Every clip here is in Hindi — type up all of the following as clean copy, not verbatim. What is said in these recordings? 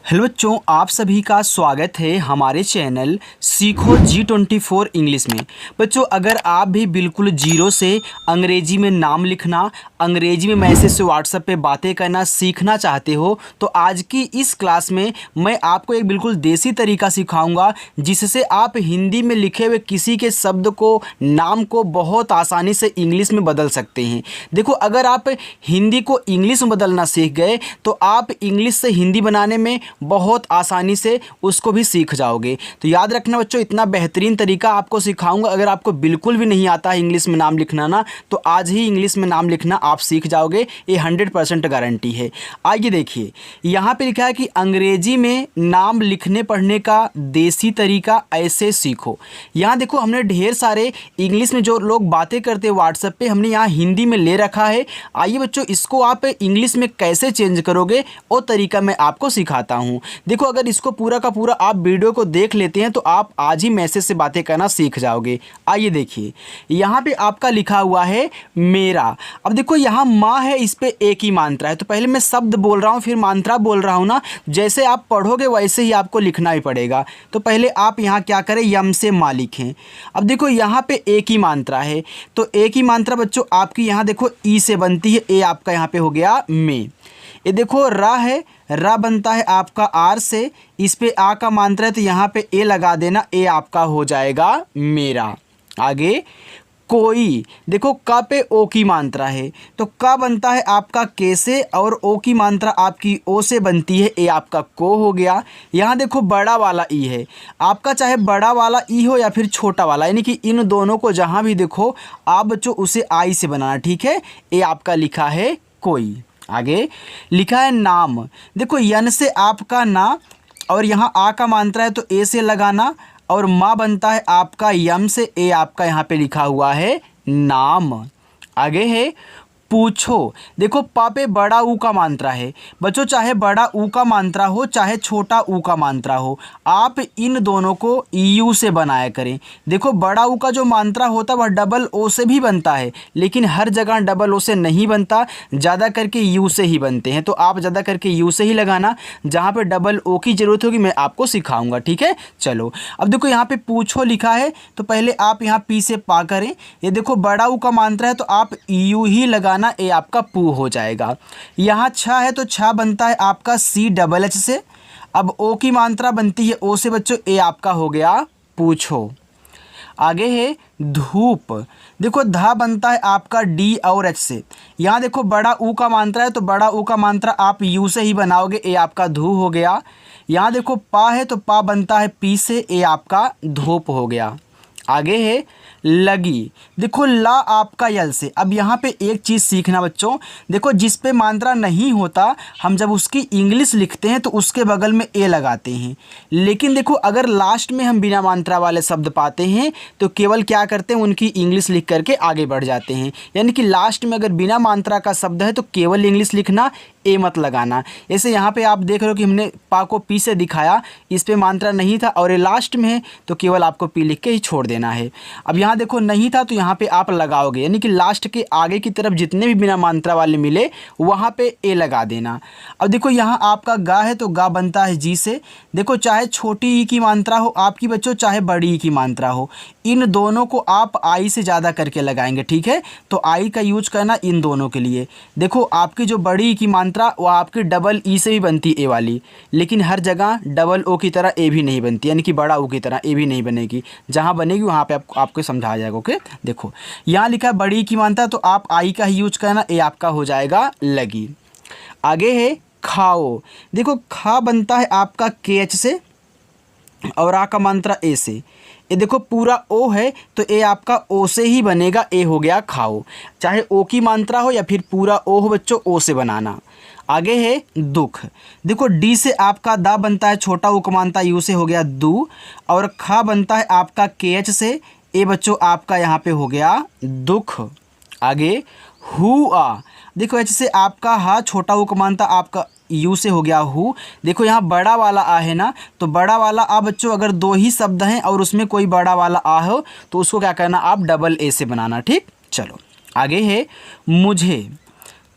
हेलो बच्चों, आप सभी का स्वागत है हमारे चैनल सीखो G24 इंग्लिश में। बच्चों, अगर आप भी बिल्कुल जीरो से अंग्रेजी में नाम लिखना, अंग्रेजी में मैसेज से व्हाट्सएप पे बातें करना सीखना चाहते हो तो आज की इस क्लास में मैं आपको एक बिल्कुल देसी तरीका सिखाऊंगा जिससे आप हिंदी में लिखे हुए किसी के शब्द को, नाम को बहुत आसानी से इंग्लिश में बदल सकते हैं। देखो, अगर आप हिंदी को इंग्लिश में बदलना सीख गए तो आप इंग्लिश से हिंदी बनाने में बहुत आसानी से उसको भी सीख जाओगे। तो याद रखना बच्चों, इतना बेहतरीन तरीका आपको सिखाऊंगा। अगर आपको बिल्कुल भी नहीं आता है इंग्लिश में नाम लिखना ना, तो आज ही इंग्लिश में नाम लिखना आप सीख जाओगे, ये 100% गारंटी है। आइए देखिए, यहाँ पे लिखा है कि अंग्रेजी में नाम लिखने पढ़ने का देसी तरीका ऐसे सीखो। यहाँ देखो, हमने ढेर सारे इंग्लिश में जो लोग बातें करते हैं व्हाट्सएप पे, हमने यहाँ हिंदी में ले रखा है। आइए बच्चों, इसको आप इंग्लिश में कैसे चेंज करोगे वो तरीका मैं आपको सिखाता हूँ। देखो, अगर इसको पूरा का पूरा आप वीडियो को देख लेते हैं तो आप आज ही मैसेज से बातें करना सीख जाओगे। आइए देखिए, यहाँ पे आपका लिखा हुआ है मेरा। अब देखो, यहाँ माँ है, इस पे एक ही मात्रा है, तो पहले मैं शब्द बोल रहा हूँ फिर मात्रा बोल रहा हूँ ना, जैसे आप पढ़ोगे वैसे ही आपको लिखना ही पड़ेगा। तो पहले आप यहाँ क्या करें, यम से माँ लिखें। अब देखो, यहाँ पे एक ही मात्रा है, तो एक ही मात्रा बच्चों आपकी यहाँ देखो ई से बनती है, ए आपका यहाँ पे हो गया में। ये देखो, रा है, रा बनता है आपका आर से, इस पे आ का मात्रा है तो यहाँ पे ए लगा देना, ए आपका हो जाएगा मेरा। आगे कोई, देखो क पे ओ की मात्रा है तो क बनता है आपका के से और ओ की मात्रा आपकी ओ से बनती है, ए आपका को हो गया। यहाँ देखो बड़ा वाला ई है आपका, चाहे बड़ा वाला ई हो या फिर छोटा वाला, यानी कि इन दोनों को जहाँ भी देखो आप बच्चों उसे आई से बनाना, ठीक है। ए आपका लिखा है कोई। आगे लिखा है नाम, देखो यन से आपका ना और यहाँ आ का मात्रा है तो ए से लगाना, और माँ बनता है आपका यम से, ए आपका यहाँ पे लिखा हुआ है नाम। आगे है पूछो, देखो पा पे बड़ा ऊ का मात्रा है बच्चों, चाहे बड़ा ऊ का मात्रा हो चाहे छोटा ऊ का मात्रा हो, आप इन दोनों को यू से बनाया करें। देखो, बड़ा ऊ का जो मात्रा होता है वह डबल ओ से भी बनता है, लेकिन हर जगह डबल ओ से नहीं बनता, ज़्यादा करके यू से ही बनते हैं। तो आप ज़्यादा करके यू से ही लगाना, जहाँ पे डबल ओ की ज़रूरत होगी मैं आपको सिखाऊंगा, ठीक है। चलो, अब देखो यहाँ पे पूछो लिखा है तो पहले आप यहाँ पी से पा करें। ये देखो, बड़ा ऊ का मात्रा है तो आप यू ही लगाना, ए आपका पू हो जाएगा। यहाँ छा है तो छा बनता है आपका सी डबल एच से। अब ओ की मात्रा बनती है ओ से बच्चों, ए आपका हो गया पूछो। आगे है धूप, देखो धा बनता है आपका डी और एच से। यहाँ देखो बड़ा ऊ का मात्रा है तो बड़ा ऊ का मात्रा आप यू से ही बनाओगे, ए आपका धू हो गया। यहाँ देखो पा है तो पा बनता है पी से, ए आपका धूप हो गया। आगे है लगी, देखो ला आपका यल से। अब यहाँ पे एक चीज़ सीखना बच्चों, देखो जिस पे मात्रा नहीं होता हम जब उसकी इंग्लिश लिखते हैं तो उसके बगल में ए लगाते हैं, लेकिन देखो अगर लास्ट में हम बिना मात्रा वाले शब्द पाते हैं तो केवल क्या करते हैं, उनकी इंग्लिश लिख करके आगे बढ़ जाते हैं। यानी कि लास्ट में अगर बिना मात्रा का शब्द है तो केवल इंग्लिश लिखना, ए मत लगाना। ऐसे यहाँ पे आप देख रहे हो कि हमने पा को पी से दिखाया, इस पे मात्रा नहीं था और ये लास्ट में है तो केवल आपको पी लिख के ही छोड़ देना है। अब यहाँ देखो नहीं था तो यहाँ पे आप लगाओगे, यानी कि लास्ट के आगे की तरफ जितने भी बिना मात्रा वाले मिले वहाँ पे ए लगा देना। अब देखो यहाँ आपका गा है तो गा बनता है जी से। देखो, चाहे छोटी ई की मात्रा हो आपकी बच्चों, चाहे बड़ी ई की मात्रा हो, इन दोनों को आप आई से ज़्यादा करके लगाएंगे, ठीक है। तो आई का यूज करना इन दोनों के लिए। देखो, आपकी जो बड़ी ई की मात्रा वह आपकी डबल ई से भी बनती ए वाली, लेकिन हर जगह डबल ओ की तरह ए भी नहीं बनती, यानी कि बड़ा ओ की तरह ए भी नहीं बनेगी। जहाँ बनेगी वहाँ पे आपको समझाया जाएगा। ओके, देखो यहाँ लिखा है बड़ी की मात्रा तो आप आई का ही यूज करना, ए आपका हो जाएगा लगी। आगे है खाओ, देखो खा बनता है आपका के एच से और आ का मात्रा ए से। ये देखो पूरा ओ है तो ए आपका ओ से ही बनेगा, ए हो गया खाओ। चाहे ओ की मात्रा हो या फिर पूरा ओ हो बच्चों, ओ से बनाना। आगे है दुख, देखो डी से आपका दा बनता है, छोटा ऊ का मात्रा यू से हो गया दू, और खा बनता है आपका के एच से, ए बच्चों आपका यहाँ पे हो गया दुख। आगे हुआ, देखो एच से आपका हा, छोटा ऊ का मात्रा आपका यू से हो गया हु। देखो यहाँ बड़ा वाला आ है ना, तो बड़ा वाला आ बच्चों अगर दो ही शब्द हैं और उसमें कोई बड़ा वाला आ हो तो उसको क्या करना, आप डबल ए से बनाना, ठीक। चलो आगे है मुझे,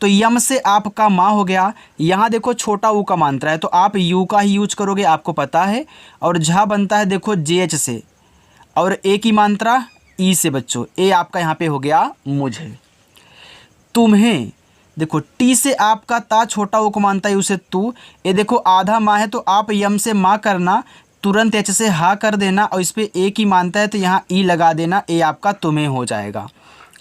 तो यम से आपका माँ हो गया। यहाँ देखो छोटा ऊ का मात्रा है तो आप यू का ही यूज करोगे, आपको पता है। और झा बनता है देखो जेएच से, और ए की मात्रा ई से बच्चों। ए आपका यहाँ पे हो गया मुझे। तुम्हें देखो टी से आपका ता छोटा ऊ को मानता है उसे तू। ये देखो आधा माँ है तो आप यम से माँ करना, तुरंत एच से हा कर देना और इस पर ए की मानता है तो यहाँ ई लगा देना। ए आपका तुम्हें हो जाएगा।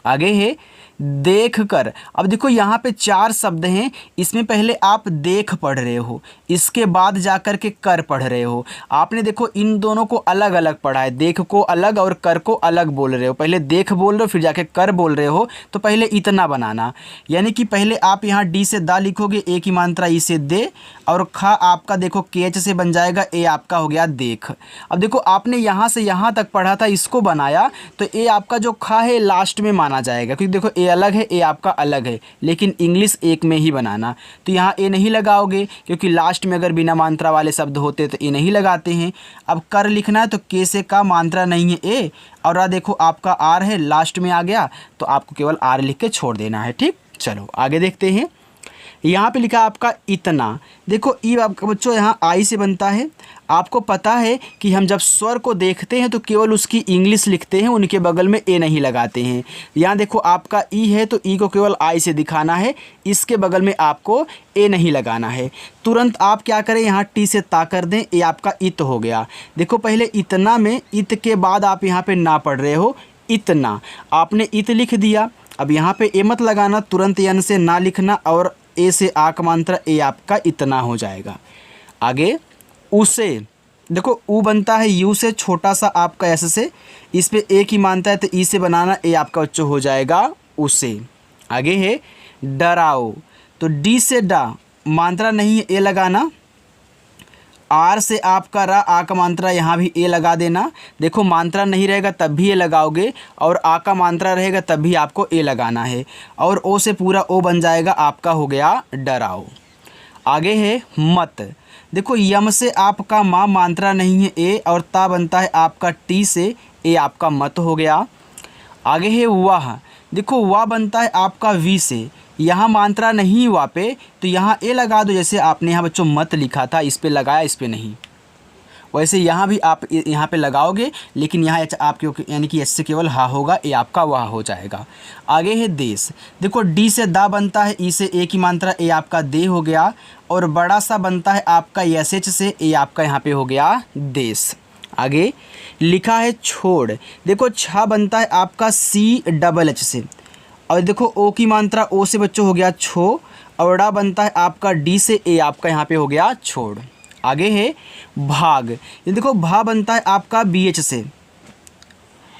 आगे है देख कर। अब देखो यहाँ पे 4 शब्द हैं, इसमें पहले आप देख पढ़ रहे हो, इसके बाद जाकर के कर पढ़ रहे हो। आपने देखो इन दोनों को अलग अलग पढ़ा है, देख को अलग और कर को अलग बोल रहे हो। पहले देख बोल रहे हो फिर जाके कर बोल रहे हो, तो पहले इतना बनाना। यानी कि पहले आप यहाँ डी से दा लिखोगे, ए की मात्रा ई से दे, और खा आपका देखो के एच से बन जाएगा, ए आपका हो गया देख। अब देखो आपने यहाँ से यहाँ तक पढ़ा था, इसको बनाया तो ए आपका जो खा है लास्ट में माना जाएगा, क्योंकि देखो ए अलग है, ए आपका अलग है, लेकिन इंग्लिश एक में ही बनाना। तो यहाँ ए नहीं लगाओगे क्योंकि लास्ट में अगर बिना मात्रा वाले शब्द होते तो ए नहीं लगाते हैं। अब कर लिखना है तो के से का मात्रा नहीं है ए, और देखो आपका आर है लास्ट में आ गया, तो आपको केवल आर लिख के छोड़ देना है। ठीक, चलो आगे देखते हैं। यहाँ पे लिखा आपका इतना। देखो ई आपका बच्चों यहाँ आई से बनता है। आपको पता है कि हम जब स्वर को देखते हैं तो केवल उसकी इंग्लिश लिखते हैं, उनके बगल में ए नहीं लगाते हैं। यहाँ देखो आपका ई है तो ई को केवल आई से दिखाना है, इसके बगल में आपको ए नहीं लगाना है। तुरंत आप क्या करें, यहाँ टी से ता कर दें, ए आपका इत हो गया। देखो पहले इतना में इत के बाद आप यहाँ पे ना पढ़ रहे हो, इतना आपने इत लिख दिया। अब यहाँ पे ए मत लगाना, तुरंत यन से ना लिखना और ए से आ का मात्रा, ए आपका इतना हो जाएगा। आगे उसे देखो ऊ बनता है यू से, छोटा सा आपका ऐसे से, इस पे ए की मानता है तो ई से बनाना, ए आपका बच्चों हो जाएगा उसे। आगे है डराओ, तो डी से डा मात्रा नहीं है, ए लगाना। आर से आपका रा, आ का मात्रा यहाँ भी ए लगा देना। देखो मात्रा नहीं रहेगा तब भी ए लगाओगे, और आ का मात्रा रहेगा तब भी आपको ए लगाना है, और ओ से पूरा ओ बन जाएगा, आपका हो गया डराओ। आगे है मत। देखो यम से आपका माँ मात्रा नहीं है ए, और ता बनता है आपका टी से, ए आपका मत हो गया। आगे है वाह। देखो वाह बनता है आपका वी से, यहाँ मात्रा नहीं हुआ पे तो यहाँ ए लगा दो, जैसे आपने यहाँ बच्चों मत लिखा था, इस पे लगाया इस पे नहीं, वैसे यहाँ भी आप यहाँ पे लगाओगे, लेकिन यहाँ आपके यानी कि एच से केवल हा होगा, ए आपका वाह हो जाएगा। आगे है देश। देखो डी से दा बनता है, ई से ए की मात्रा, ए आपका दे हो गया, और बड़ा सा बनता है आपका एस एच से, ए आपका यहाँ पे हो गया देश। आगे लिखा है छोड़। देखो छा बनता है आपका सी डबल एच से, और देखो ओ की मात्रा ओ से बच्चों हो गया छो, और डा बनता है आपका डी से, ए आपका यहाँ पे हो गया छोड़। आगे है भाग। ये देखो भा बनता है आपका बी एच से,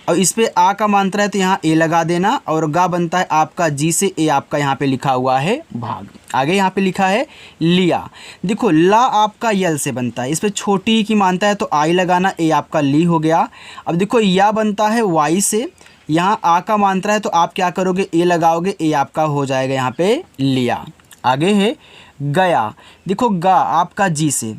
और इस पे आ का मात्रा है तो यहाँ ए लगा देना, और गा बनता है आपका जी से, ए आपका यहाँ पे लिखा हुआ है भाग। आगे यहाँ पे लिखा है लिया। देखो ला आपका यल से बनता है, इस पे छोटी की मानता है तो आई लगाना, ए आपका ली हो गया। अब देखो या बनता है वाई से, यहाँ आ का मात्रा है तो आप क्या करोगे, ए लगाओगे, ए आपका हो जाएगा यहाँ पे लिया। आगे है गया। देखो गा आपका जी से,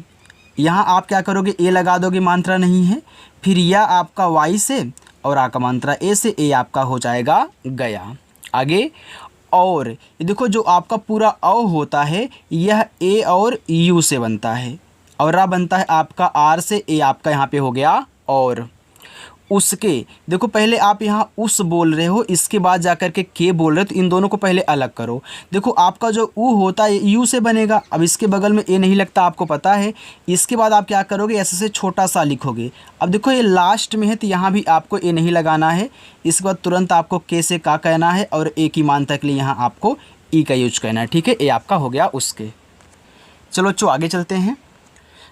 यहाँ आप क्या करोगे, ए लगा दोगे, मात्रा नहीं है, फिर या आपका वाई से, और आ का मात्रा ए से, ए आपका हो जाएगा गया। आगे और ये देखो जो आपका पूरा औ होता है यह ए और यू से बनता है, और रा बनता है आपका आर से, ए आपका यहाँ पे हो गया और। उसके देखो पहले आप यहाँ उस बोल रहे हो, इसके बाद जाकर के बोल रहे हो, तो इन दोनों को पहले अलग करो। देखो आपका जो ऊ होता है यू से बनेगा, अब इसके बगल में ए नहीं लगता, आपको पता है। इसके बाद आप क्या करोगे, ऐसे से छोटा सा लिखोगे। अब देखो ये लास्ट में है तो यहाँ भी आपको ए नहीं लगाना है, इसके बाद तुरंत आपको के से का कहना है, और ए की मात्रा के लिए यहाँ आपको ई का यूज करना है। ठीक है, ए आपका हो गया उसके। चलो आगे चलते हैं।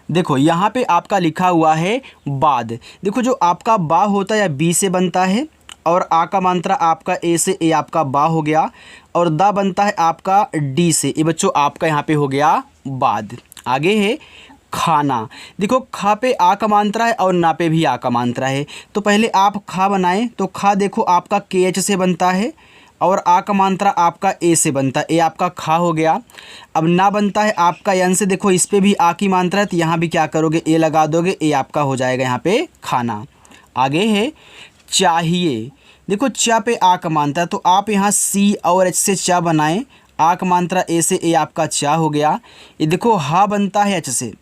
देखो यहाँ पे आपका लिखा हुआ है बाद। देखो जो आपका बा होता है या बी से बनता है, और आ का मात्रा आपका ए से, ए आपका बा हो गया, और दा बनता है आपका डी से, ये बच्चों आपका यहाँ पे हो गया बाद। आगे है खाना। देखो खा पे आ का मात्रा है और ना पे भी आ का मात्रा है, तो पहले आप खा बनाएं तो खा देखो आपका के एच से बनता है, और आ का मात्रा आपका ए से बनता है, ए आपका खा हो गया। अब ना बनता है आपका यन से, देखो इस पे भी आ की मात्रा है तो यहाँ भी क्या करोगे, ए लगा दोगे, ए आपका हो जाएगा यहाँ पे खाना। आगे है चाहिए। देखो चा पे आ का मात्रा, तो आप यहाँ सी और एच से चा बनाएं, आ का मात्रा ए से ए आपका चा हो गया। ये देखो हा बनता है एच से।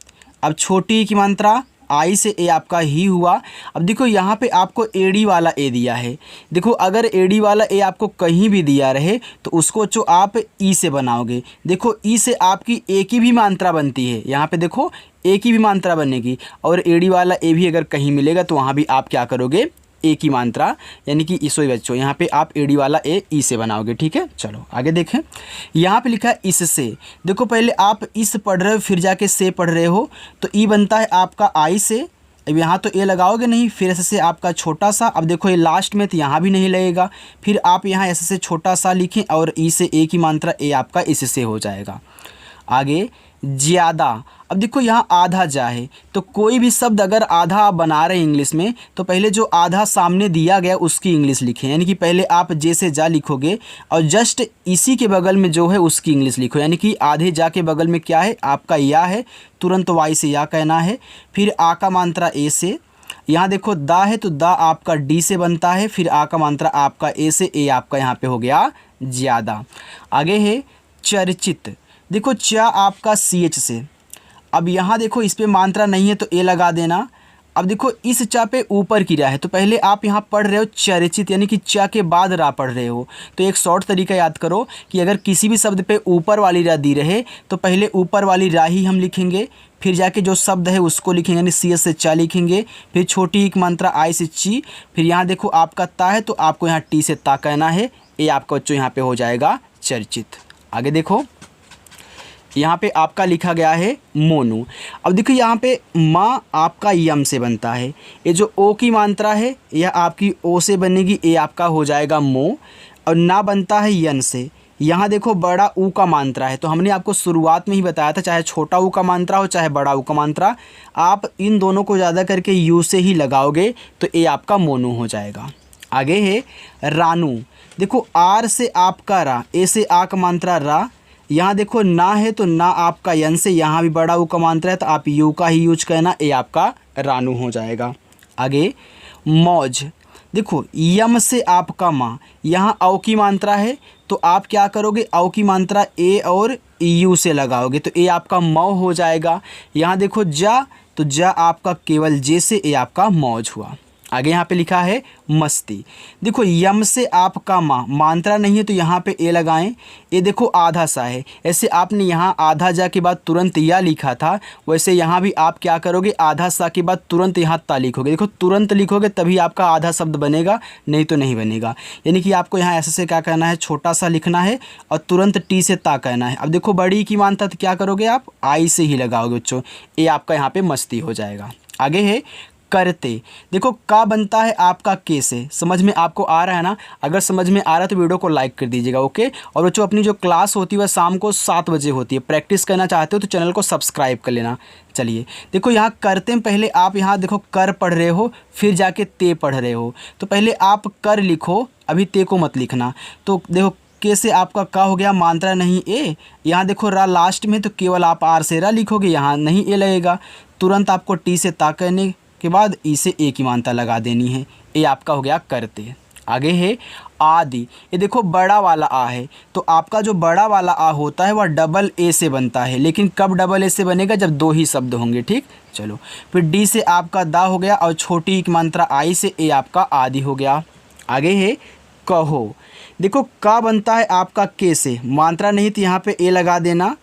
अब छोटी ई की मात्रा आई से ए आपका ही हुआ। अब देखो यहाँ पे आपको एडी वाला ए दिया है। देखो अगर एडी वाला ए आपको कहीं भी दिया रहे तो उसको जो आप ई से बनाओगे। देखो ई से आपकी ए की भी मात्रा बनती है। यहाँ पे देखो ए की भी मात्रा बनेगी और एडी वाला ए भी अगर कहीं मिलेगा तो वहाँ भी आप क्या करोगे, ए की मात्रा, यानी कि इसो बच्चों यहाँ पे आप एडी वाला ए ई से बनाओगे। ठीक है, चलो आगे देखें। यहाँ पे लिखा है इससे। देखो पहले आप इस पढ़ रहे हो फिर जाके से पढ़ रहे हो तो ई बनता है आपका आई से। अब यहाँ तो ए लगाओगे नहीं, फिर ऐसे से आपका छोटा सा। अब देखो ये लास्ट में तो यहाँ भी नहीं लगेगा, फिर आप यहाँ ऐसे से छोटा सा लिखें और ई से ए की मात्रा ए आपका इससे हो जाएगा। आगे ज़्यादा। अब देखो यहाँ आधा जा है तो कोई भी शब्द अगर आधा आप बना रहे हैं इंग्लिश में तो पहले जो आधा सामने दिया गया उसकी इंग्लिश लिखें। यानी कि पहले आप जैसे जा लिखोगे और जस्ट इसी के बगल में जो है उसकी इंग्लिश लिखो। यानी कि आधे जा के बगल में क्या है आपका या है, तुरंत वाई से या कहना है। फिर आ का मात्रा ए से। यहाँ देखो दा है तो दा आपका डी से बनता है। फिर आ का मात्रा आपका ए से, ए आपका यहाँ पे हो गया ज़्यादा। आगे है चर्चित। देखो चा आपका सी एच से। अब यहाँ देखो इस पे मात्रा नहीं है तो ए लगा देना। अब देखो इस चा पे ऊपर की रा है तो पहले आप यहाँ पढ़ रहे हो चर्चित, यानी कि चा के बाद रा पढ़ रहे हो। तो एक शॉर्ट तरीका याद करो कि अगर किसी भी शब्द पे ऊपर वाली रा दी रहे तो पहले ऊपर वाली रा ही हम लिखेंगे, फिर जाके जो शब्द है उसको लिखेंगे, यानी सी एस से चा लिखेंगे। फिर छोटी एक मात्रा आई से ची। फिर यहाँ देखो आपका ता है तो आपको यहाँ टी से ता कहना है। ए आपका बच्चों यहाँ पे हो जाएगा चर्चित। आगे देखो यहाँ पे आपका लिखा गया है मोनू। अब देखो यहाँ पे माँ आपका यम से बनता है। ये जो ओ की मात्रा है यह आपकी ओ से बनेगी, ए आपका हो जाएगा मो। और ना बनता है यन से। यहाँ देखो बड़ा ऊ का मात्रा है तो हमने आपको शुरुआत में ही बताया था चाहे छोटा ऊ का मात्रा हो चाहे बड़ा ऊ का मात्रा, आप इन दोनों को ज़्यादा करके यू से ही लगाओगे तो ए आपका मोनू हो जाएगा। आगे है रानू। देखो आर से आपका रा, ए से आ का मात्रा रा। यहाँ देखो ना है तो ना आपका यन से, यहाँ भी बड़ा ऊ का मात्रा है तो आप यू का ही यूज करना, ए आपका रानू हो जाएगा। आगे मौज। देखो यम से आपका माँ, यहाँ औ की मात्रा है तो आप क्या करोगे, औ की मात्रा ए और यू से लगाओगे तो ए आपका मौ हो जाएगा। यहाँ देखो जा तो जा आपका केवल जे से, ए आपका मौज हुआ। आगे यहाँ पे लिखा है मस्ती। देखो यम से आपका माँ, मात्रा नहीं है तो यहाँ पे ए लगाएं। ये देखो आधा सा है, ऐसे आपने यहाँ आधा जा के बाद तुरंत या लिखा था, वैसे यहाँ भी आप क्या करोगे, आधा सा के बाद तुरंत यहाँ ता लिखोगे। देखो तुरंत लिखोगे तभी आपका आधा शब्द बनेगा, नहीं तो नहीं बनेगा। यानी कि आपको यहाँ ऐसे से क्या करना है, छोटा सा लिखना है और तुरंत टी से ता कहना है। अब देखो बड़ी की मात्रा तो क्या करोगे आप, आई से ही लगाओगे बच्चों, ए आपका यहाँ पे मस्ती हो जाएगा। आगे है करते। देखो का बनता है आपका के से। समझ में आपको आ रहा है ना? अगर समझ में आ रहा है तो वीडियो को लाइक कर दीजिएगा, ओके। और बच्चों अपनी जो क्लास होती है वह शाम को 7 बजे होती है। प्रैक्टिस करना चाहते हो तो चैनल को सब्सक्राइब कर लेना। चलिए देखो यहाँ करते हैं, पहले आप यहाँ देखो कर पढ़ रहे हो फिर जाके ते पढ़ रहे हो, तो पहले आप कर लिखो, अभी ते को मत लिखना। तो देखो के से आपका का हो गया, मात्रा नहीं ए। यहाँ देखो रा लास्ट में तो केवल आप आर से रा लिखोगे, यहाँ नहीं ए लगेगा। तुरंत आपको टी से ता करने के बाद ई से ए की मात्रा लगा देनी है, ए आपका हो गया करते। आगे है आदि। ये देखो बड़ा वाला आ है तो आपका जो बड़ा वाला आ होता है वह डबल ए से बनता है, लेकिन कब डबल ए से बनेगा, जब दो ही शब्द होंगे, ठीक। चलो फिर डी से आपका दा हो गया और छोटी एक मात्रा आई से, ए आपका आदि हो गया। आगे है कहो। देखो का बनता है आपका के से, मात्रा नहीं तो यहाँ पे ए लगा देना।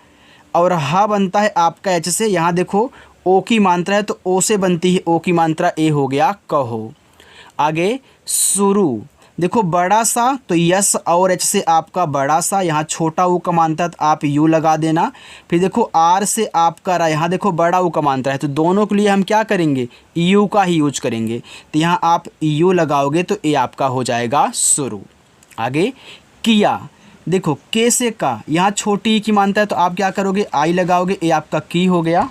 और हा बनता है आपका एच से, यहाँ देखो ओ की मात्रा है तो ओ से बनती है, ओ की मात्रा ए हो गया कहो। आगे शुरू। देखो बड़ा सा तो यस और एच से आपका बड़ा सा, यहाँ छोटा ऊ का मात्रा तो आप यू लगा देना। फिर देखो आर से आपका रा, यहाँ देखो बड़ा ऊ का मात्रा है तो दोनों के लिए हम क्या करेंगे, यू का ही यूज करेंगे, तो यहाँ आप यू लगाओगे तो ए आपका हो जाएगा शुरू। आगे किया। देखो के से का, यहाँ छोटी की मात्रा है तो आप क्या करोगे, आई लगाओगे, ए आपका की हो गया।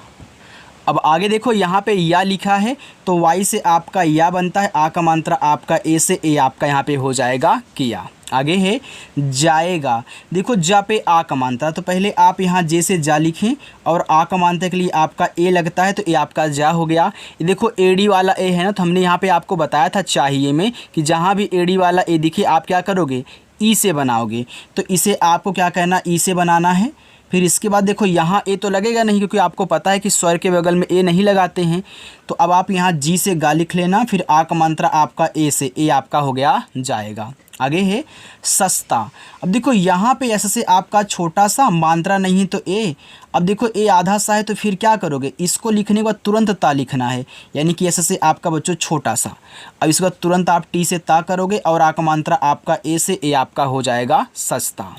अब आगे देखो यहाँ पे या लिखा है तो वाई से आपका या बनता है, आ का मात्रा आपका ए से, ए आपका यहाँ पे हो जाएगा किया। आगे है जाएगा। देखो जा पे आ का मात्रा तो पहले आप यहाँ जे से जा लिखें और आ का मात्रा के लिए आपका ए लगता है तो ए आपका जा हो गया। देखो एडी वाला ए है ना, तो हमने यहाँ पे आपको बताया था चाहिए में कि जहाँ भी एडी वाला ए दिखे आप क्या करोगे, ई से बनाओगे तो इसे आपको क्या कहना, ई से बनाना है। फिर इसके बाद देखो यहाँ ए तो लगेगा नहीं, क्योंकि आपको पता है कि स्वर के बगल में ए नहीं लगाते हैं। तो अब आप यहाँ जी से गा लिख लेना, फिर आ का मात्रा आपका ए से, ए आपका हो गया जाएगा। आगे है सस्ता। अब देखो यहाँ पे ऐसे से आपका छोटा सा, मात्रा नहीं है तो ए। अब देखो ए आधा सा है तो फिर क्या करोगे, इसको लिखने के बाद तुरंत ता लिखना है, यानी कि ऐसे से आपका बच्चों छोटा सा। अब इसके बाद तुरंत आप टी से ता करोगे और आ का मात्रा आपका ए से, ए आपका हो जाएगा सस्ता।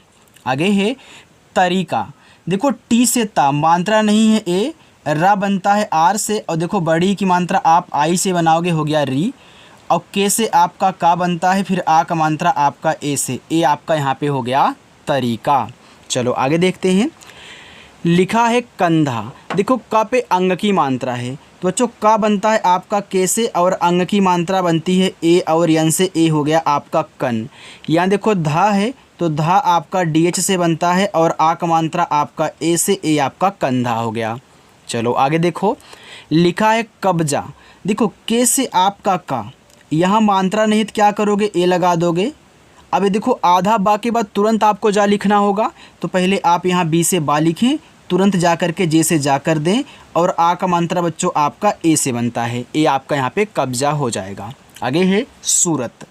आगे है तरीका। देखो टी से ता, मात्रा नहीं है ए, रा बनता है आर से, और देखो बड़ी की मात्रा आप आई से बनाओगे, हो गया री, और के से आपका का बनता है, फिर आ का मात्रा आपका ए से, ए आपका यहाँ पे हो गया तरीका। चलो आगे देखते हैं। लिखा है कंधा। देखो क पे अंग की मात्रा है, तो बच्चों का बनता है आपका के से, और अंग की मात्रा बनती है ए और यन से, ए हो गया आपका कन। यहाँ देखो धा है तो धा आपका डी एच से बनता है, और आ का मात्रा आपका ए से, ए आपका कंधा हो गया। चलो आगे देखो। लिखा है कब्जा। देखो के से आपका का, यहाँ मात्रा नहीं तो क्या करोगे, ए लगा दोगे। अब ये देखो आधा बा के बाद तुरंत आपको जा लिखना होगा, तो पहले आप यहाँ बी से बा लिखें, तुरंत जा कर के जे से जा कर दें, और आ का मात्रा बच्चों आपका ए से बनता है, ए आपका यहाँ पे कब्जा हो जाएगा। आगे है सूरत।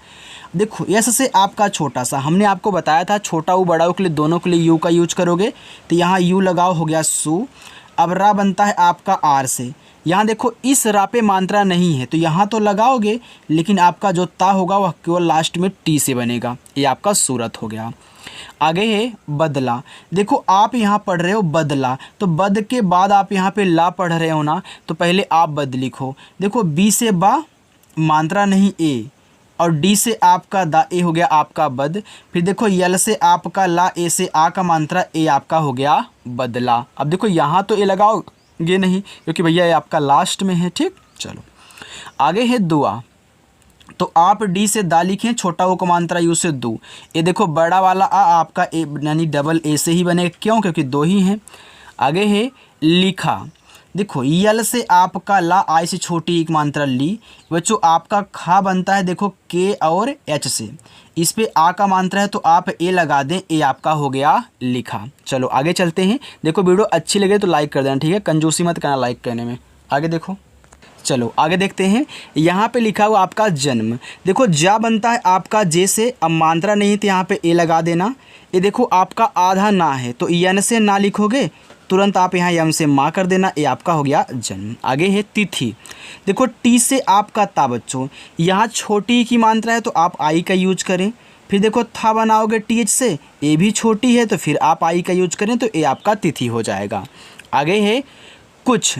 देखो यस से आपका छोटा सा, हमने आपको बताया था छोटा ऊ बड़ा ऊ के लिए दोनों के लिए यू का यूज करोगे, तो यहाँ यू लगाओ, हो गया सू। अब रा बनता है आपका आर से, यहाँ देखो इस रा पे मात्रा नहीं है तो यहाँ तो लगाओगे, लेकिन आपका जो ता होगा वह केवल लास्ट में टी से बनेगा, ये आपका सूरत हो गया। आगे है बदला। देखो आप यहाँ पढ़ रहे हो बदला, तो बद के बाद आप यहाँ पे ला पढ़ रहे हो ना, तो पहले आप बद लिखो। देखो बी से बा, मात्रा नहीं ए, और डी से आपका दा, ए हो गया आपका बद। फिर देखो यल से आपका ला, ए से आ का मात्रा, ए आपका हो गया बदला। अब देखो यहाँ तो ए लगाओगे नहीं, क्योंकि भैया ये आपका लास्ट में है, ठीक। चलो आगे है दुआ। तो आप डी से दा लिखें, छोटा ओ का मात्रा यू से दू। ये देखो बड़ा वाला आ आपका ए यानी डबल ए से ही बनेगा, क्यों, क्योंकि दो ही हैं। आगे है लिखा। देखो यल से आपका ला, आई से छोटी एक मात्रा ली। बच्चों आपका खा बनता है देखो के और एच से, इस पे आ का मात्रा है तो आप ए लगा दें, ए आपका हो गया लिखा। चलो आगे चलते हैं। देखो वीडियो अच्छी लगे तो लाइक कर देना, ठीक है, कंजूसी मत करना लाइक करने में। आगे देखो, चलो आगे देखते हैं। यहाँ पे लिखा हुआ आपका जन्म। देखो जा बनता है आपका जे से, अब मात्रा नहीं तो यहाँ पे ए लगा देना। ये देखो आपका आधा ना है तो यन से ना लिखोगे, तुरंत आप यहाँ यम से माँ कर देना, ये आपका हो गया जन्म। आगे है तिथि। देखो टी से आपका ता बच्चों, यहाँ छोटी की मात्रा है तो आप आई का यूज करें। फिर देखो था बनाओगे टी एच से, ए भी छोटी है तो फिर आप आई का यूज करें, तो ए आपका तिथि हो जाएगा। आगे है कुछ।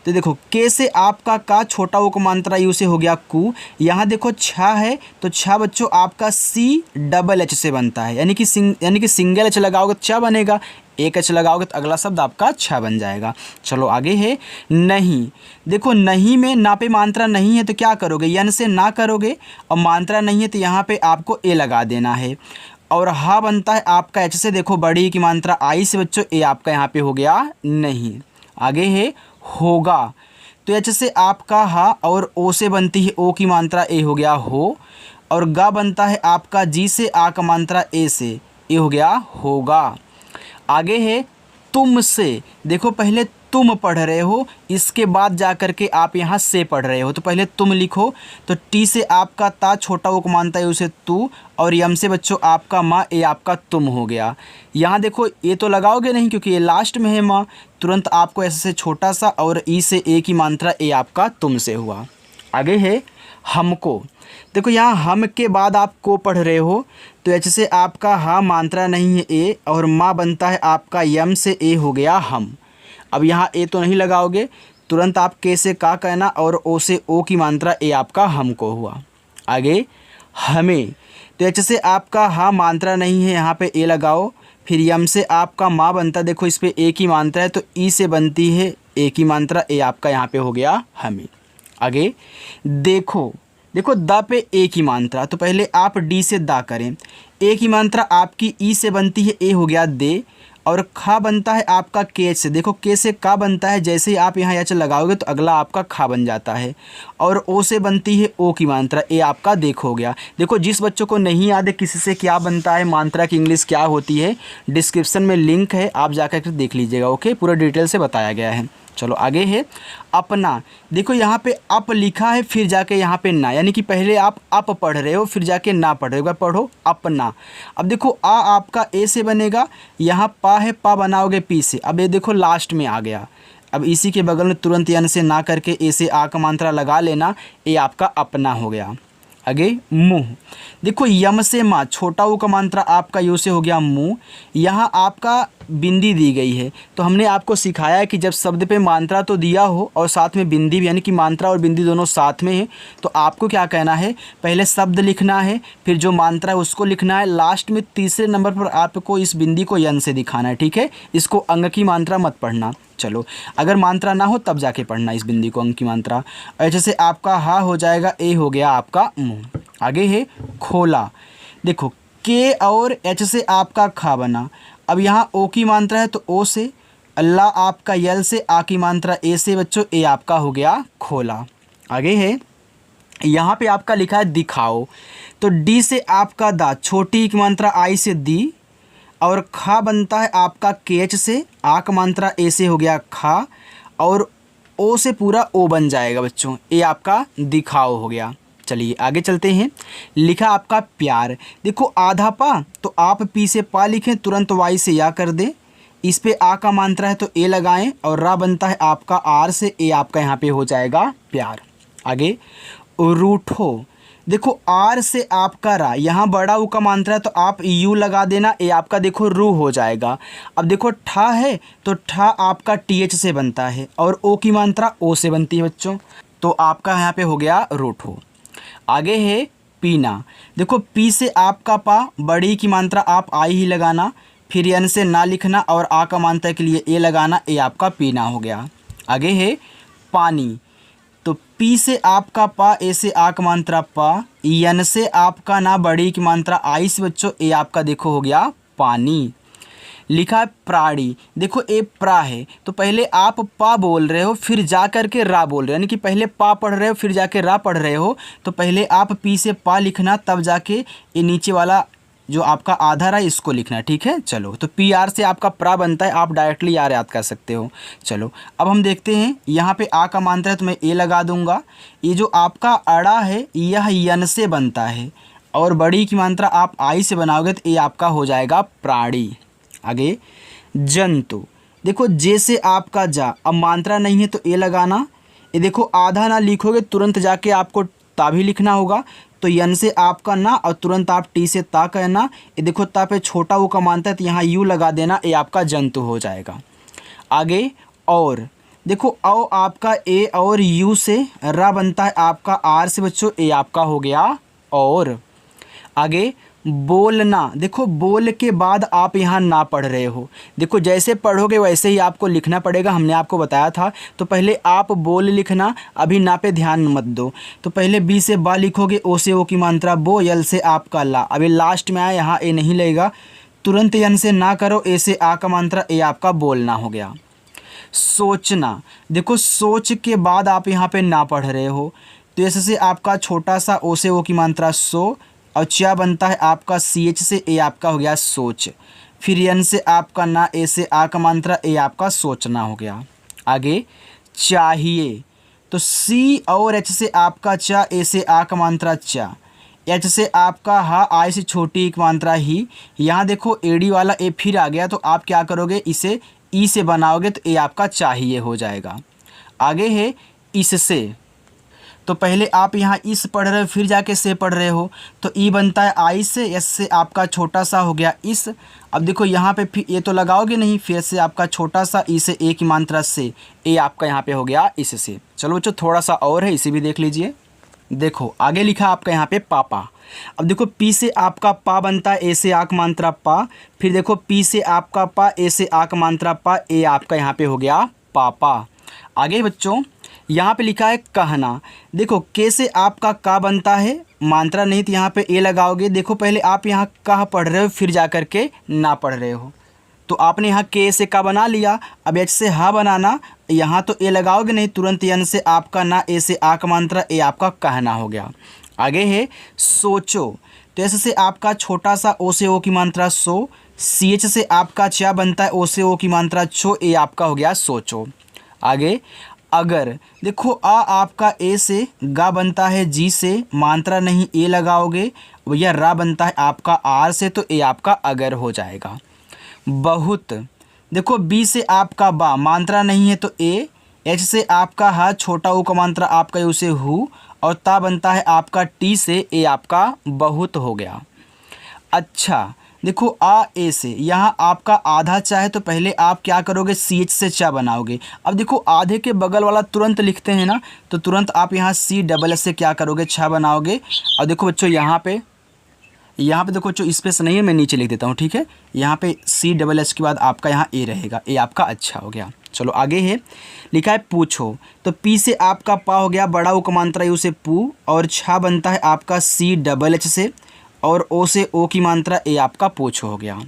तो देखो के से आपका का, छोटा ओ का मात्रा यू से हो गया कु। यहाँ देखो छा है तो छा बच्चों आपका सी डबल एच से बनता है, यानी कि सिंगल एच लगाओगे तो छा बनेगा, एक एच लगाओगे तो अगला शब्द आपका छा बन जाएगा। चलो आगे है नहीं। देखो नहीं में ना पे मात्रा नहीं है तो क्या करोगे, यन से ना करोगे, और मात्रा नहीं है तो यहाँ पे आपको ए लगा देना है, और हा बनता है आपका एच से। देखो बड़ी की मात्रा आई से बच्चों, ए आपका यहाँ पे हो गया नहीं। आगे है होगा। तो एच से आपका हा, और ओ से बनती है ओ की मात्रा, ए हो गया हो, और गा बनता है आपका जी से आ का मात्रा ए से, ए हो गया होगा। आगे है तुमसे। देखो पहले तुम पढ़ रहे हो, इसके बाद जा कर के आप यहाँ से पढ़ रहे हो, तो पहले तुम लिखो। तो टी से आपका ता, छोटा वो को मानता है उसे तू, और यम से बच्चों आपका माँ, ए आपका तुम हो गया। यहाँ देखो ये तो लगाओगे नहीं क्योंकि ये लास्ट में है माँ, तुरंत आपको ऐसे से छोटा सा, और ई से ए की मात्रा, ए आपका तुम से हुआ। आगे है हमको। देखो यहाँ हम के बाद आप को पढ़ रहे हो, तो एच से आपका हा, मात्रा नहीं है ए, और माँ बनता है आपका यम से, ए हो गया हम। अब यहाँ ए तो नहीं लगाओगे, तुरंत आप के से का कहना, और ओ से ओ की मात्रा, ए आपका हमको हुआ। आगे हमें। तो एच से आपका हा, मात्रा नहीं है, यहाँ पे ए लगाओ। फिर यम से आपका माँ बनता, देखो इस पे ए की मात्रा है तो ई से बनती है ए की मात्रा, ए आपका यहाँ पे हो गया हमें। आगे देखो। देखो दा पे ए की मात्रा, तो पहले आप डी से दा करें। ए की मात्रा आपकी ई से बनती है, ए हो गया दे, और खा बनता है आपका के से। देखो के से का बनता है, जैसे ही आप यहाँ एच लगाओगे तो अगला आपका खा बन जाता है। और ओ से बनती है ओ की मात्रा, ए आपका देखो हो गया। देखो जिस बच्चों को नहीं याद है किसी से क्या बनता है, मात्रा की इंग्लिश क्या होती है, डिस्क्रिप्शन में लिंक है, आप जाकर के देख लीजिएगा। ओके, पूरा डिटेल से बताया गया है। चलो आगे है अपना। देखो यहाँ पे अप लिखा है, फिर जाके यहाँ पे ना, यानी कि पहले आप अप पढ़ रहे हो फिर जाके ना पढ़ रहे हो, एक बार पढ़ो अपना। अब देखो आ आपका ए से बनेगा, यहाँ पा है, पा बनाओगे पी से। अब ये देखो लास्ट में आ गया। अब इसी के बगल में तुरंत यन से ना करके ए से आ का मात्रा लगा लेना, ये आपका अपना हो गया। आगे मुँह। देखो यम से माँ, छोटा ऊ का मात्रा आपका यू से हो गया मुँह। यहाँ आपका बिंदी दी गई है, तो हमने आपको सिखाया है कि जब शब्द पे मात्रा तो दिया हो और साथ में बिंदी भी, यानी कि मात्रा और बिंदी दोनों साथ में है, तो आपको क्या कहना है, पहले शब्द लिखना है, फिर जो मात्रा है उसको लिखना है, लास्ट में तीसरे नंबर पर आपको इस बिंदी को यन से दिखाना है। ठीक है, इसको अंग की मात्रा मत पढ़ना। चलो अगर मात्रा ना हो तब जाके पढ़ना इस बिंदी को, अंग की मात्रा। ऐसे से आपका हा हो जाएगा, ए हो गया आपका मुँह। आगे है खोला। देखो के और एच से आपका खा बना। अब यहाँ ओ की मात्रा है तो ओ से, अल्लाह आपका यल से, आ की मात्रा ए से बच्चों, ए आपका हो गया खोला। आगे है यहाँ पे आपका लिखा है दिखाओ, तो डी से आपका दा, छोटी की मात्रा आई से दी, और खा बनता है आपका के एच से, आ का मात्रा ए से हो गया खा, और ओ से पूरा ओ बन जाएगा बच्चों, ए आपका दिखाओ हो गया। चलिए आगे चलते हैं। लिखा आपका प्यार। देखो आधा पा, तो आप पी से पा लिखें, तुरंत वाई से या कर दें, इस पे आ का मात्रा है तो ए लगाएं, और रा बनता है आपका आर से, ए आपका यहाँ पे हो जाएगा प्यार। आगे रूठो। देखो आर से आपका रा, यहाँ बड़ा ऊ का मात्रा है तो आप यू लगा देना, ए आपका देखो रू हो जाएगा। अब देखो ठा है तो ठा आपका टी एच से बनता है, और ओ की मात्रा ओ से बनती है बच्चों, तो आपका यहाँ पे हो गया रूठो। आगे है पीना। देखो पी से आपका पा, बड़ी की मात्रा आप आई ही लगाना, फिर यन से ना लिखना, और आ का मात्रा के लिए ए लगाना, ए आपका पीना हो गया। आगे है पानी। तो पी से आपका पा, ए से आ का मात्रा पा, यन से आपका ना, बड़ी की मात्रा आई से बच्चों, ए आपका देखो हो गया पानी। लिखा है प्राणी। देखो ए प्रा है, तो पहले आप पा बोल रहे हो फिर जा कर के रा बोल रहे हो, यानी कि पहले पा पढ़ रहे हो फिर जाके रा पढ़ रहे हो, तो पहले आप पी से पा लिखना, तब जाके ये नीचे वाला जो आपका आधा रहा इसको लिखना। ठीक है, चलो तो पी आर से आपका प्रा बनता है, आप डायरेक्टली यार याद कर सकते हो। चलो अब हम देखते हैं, यहाँ पे आ का मात्रा है तो मैं ए लगा दूंगा। ये जो आपका अड़ा है यह यन से बनता है, और बड़ी की मात्रा आप आई से बनाओगे तो ये आपका हो जाएगा प्राणी। आगे जंतु। देखो जे से आपका जा, अब मात्रा नहीं है तो ए लगाना। ये देखो आधा ना लिखोगे तुरंत जाके आपको ता भी लिखना होगा, तो यन से आपका ना, और तुरंत आप टी से ता कहना। ये देखो ता पे छोटा वो का मानता है तो यहाँ यू लगा देना, ये आपका जंतु हो जाएगा। आगे और। देखो औ आपका ए और यू से, रा बनता है आपका आर से बच्चों, ए आपका हो गया और। आगे बोलना। देखो बोल के बाद आप यहाँ ना पढ़ रहे हो, देखो जैसे पढ़ोगे वैसे ही आपको लिखना पड़ेगा, हमने आपको बताया था। तो पहले आप बोल लिखना, अभी ना पे ध्यान मत दो। तो पहले बी से बा लिखोगे, ओ से ओ की मात्रा बो, यल से आपका ला। अभी लास्ट में आया, यहाँ ए नहीं लगेगा, तुरंत यन से ना करो, ए से आ का मात्रा, ए आपका बोलना हो गया। सोचना। देखो सोच के बाद आप यहाँ पे ना पढ़ रहे हो, तो ऐसे से आपका छोटा सा ओ से ओ की मात्रा सो, और चा बनता है आपका सी एच से, ए आपका हो गया सोच। फिर यन से आपका ना, ए से आ का मात्रा, ए आपका सोचना हो गया। आगे चाहिए। तो सी और एच से आपका चा, ए से आ का मात्रा चा, एच से आपका हा, आई से छोटी एक मात्रा ही। यहाँ देखो एडी वाला ए फिर आ गया, तो आप क्या करोगे, इसे ई से बनाओगे तो ए आपका चाहिए हो जाएगा। आगे है इससे। तो पहले आप यहाँ इस पढ़ रहे हो फिर जाके से पढ़ रहे हो, तो ई बनता है आई से, एस से आपका छोटा सा हो गया इस। अब देखो यहाँ पे फिर ए तो लगाओगे नहीं, फिर से आपका छोटा सा, ई से ए की मात्रा से, ए आपका यहाँ पे हो गया इससे। चलो बच्चों थोड़ा सा और है, इसे भी देख लीजिए। देखो आगे लिखा आपका यहाँ पे पापा। अब देखो पी से आपका पा बनता है, ए से आक मात्रा पा, फिर देखो पी से आपका पा, ए से आक मात्रा पा, ए आपका यहाँ पे हो गया पापा। आगे बच्चों यहाँ पे लिखा है कहना। देखो के से आपका का बनता है, मात्रा नहीं तो यहाँ पे ए लगाओगे। देखो पहले आप यहाँ कह पढ़ रहे हो फिर जा कर के ना पढ़ रहे हो, तो आपने यहाँ के से का बना लिया। अब एच से हा बनाना, यहाँ तो ए लगाओगे नहीं, तुरंत यन से आपका ना, ए से आ का मात्रा, ए आपका कहना हो गया। आगे है सोचो, तो एस से आपका छोटा सा ओ से ओ की मात्रा सो, सी एच से आपका चा बनता है, ओ से ओ की मात्रा चो, ए आपका हो गया सोचो। आगे अगर, देखो आ आपका ए से, गा बनता है जी से, मात्रा नहीं ए लगाओगे, भैया रा बनता है आपका आर से, तो ए आपका अगर हो जाएगा। बहुत, देखो बी से आपका बा, मात्रा नहीं है तो ए, एच से आपका हा, छोटा ऊ का मात्रा आपका यू से हु, और ता बनता है आपका टी से, ए आपका बहुत हो गया। अच्छा देखो आ ए से, यहाँ आपका आधा चा है, तो पहले आप क्या करोगे, सी एच से चा बनाओगे। अब देखो आधे के बगल वाला तुरंत लिखते हैं ना, तो तुरंत आप यहाँ सी डबल एस से क्या करोगे, छा बनाओगे। और देखो बच्चों यहाँ पे देखो जो स्पेस नहीं है, मैं नीचे लिख देता हूँ, ठीक है। यहाँ पे सी डबल एस के बाद आपका यहाँ ए रहेगा, ए आपका अच्छा हो गया। चलो आगे है, लिखा है पूछो, तो पी से आपका पा हो गया, बड़ा ऊ का मात्रा यू से पू, और छा बनता है आपका सी डबल एच से, और ओ से ओ की मात्रा, ए आपका पूछो हो गया।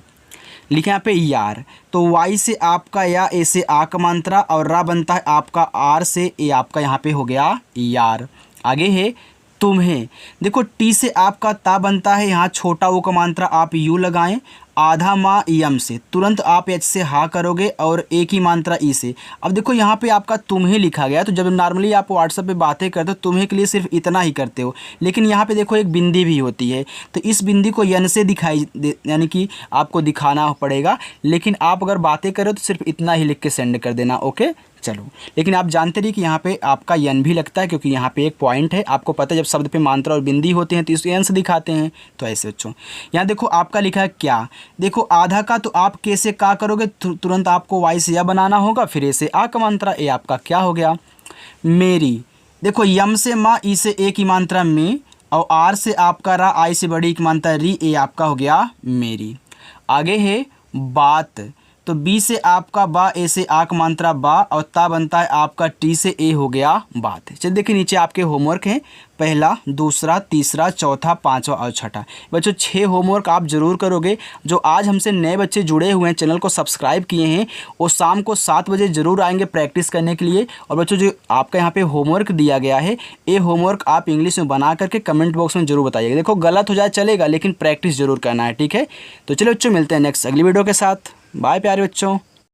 लिखा यहाँ पे यार, तो वाई से आपका या, ए से आ का मात्रा, और रा बनता है आपका आर से, ए आपका यहाँ पे हो गया यार। आगे है तुम्हें, देखो टी से आपका ता बनता है, यहाँ छोटा ओ का मात्रा आप यू लगाएं, आधा माँ यम से, तुरंत आप एच से हा करोगे, और ए की मात्रा ई से। अब देखो यहाँ पे आपका तुम्हें लिखा गया, तो जब नॉर्मली आप व्हाट्सएप पे बातें करते हो, तुम्हें के लिए सिर्फ इतना ही करते हो, लेकिन यहाँ पे देखो एक बिंदी भी होती है, तो इस बिंदी को यन से दिखाई यानी कि आपको दिखाना पड़ेगा, लेकिन आप अगर बातें करो तो सिर्फ इतना ही लिख के सेंड कर देना, ओके। चलो, लेकिन आप जानते रहिए कि यहाँ पे आपका यन भी लगता है, क्योंकि यहाँ पे एक पॉइंट है, आपको पता है जब शब्द पे मात्रा और बिंदी होते हैं तो इस यन से दिखाते हैं, तो ऐसे बच्चों। यहाँ देखो आपका लिखा है क्या, देखो आधा का, तो आप के से का करोगे, तुरंत आपको वाई से या बनाना होगा, फिर ए से आ का मात्रा, ए आपका क्या हो गया मेरी। देखो यम से माँ, ई से ए की मात्रा में, और आर से आपका रा, आई से बड़ी की मात्रा री, ए आपका हो गया मेरी। आगे है बात, तो बी से आपका बा, ए से आ का मात्रा बा, और ता बनता है आपका टी से, ए हो गया बात। चलिए देखिए नीचे आपके होमवर्क हैं, पहला, दूसरा, तीसरा, चौथा, पांचवा और छठा। बच्चों 6 होमवर्क आप ज़रूर करोगे। जो आज हमसे नए बच्चे जुड़े हुए हैं, चैनल को सब्सक्राइब किए हैं, वो शाम को 7 बजे ज़रूर आएंगे प्रैक्टिस करने के लिए। और बच्चों जो आपका यहाँ पे होमवर्क दिया गया है, ये होमवर्क आप इंग्लिश में बना करके कमेंट बॉक्स में ज़रूर बताइएगा। देखो गलत हो जाए चलेगा, लेकिन प्रैक्टिस ज़रूर करना है, ठीक है। तो चलो बच्चों मिलते हैं नेक्स्ट अगली वीडियो के साथ। बाय प्यारे बच्चों।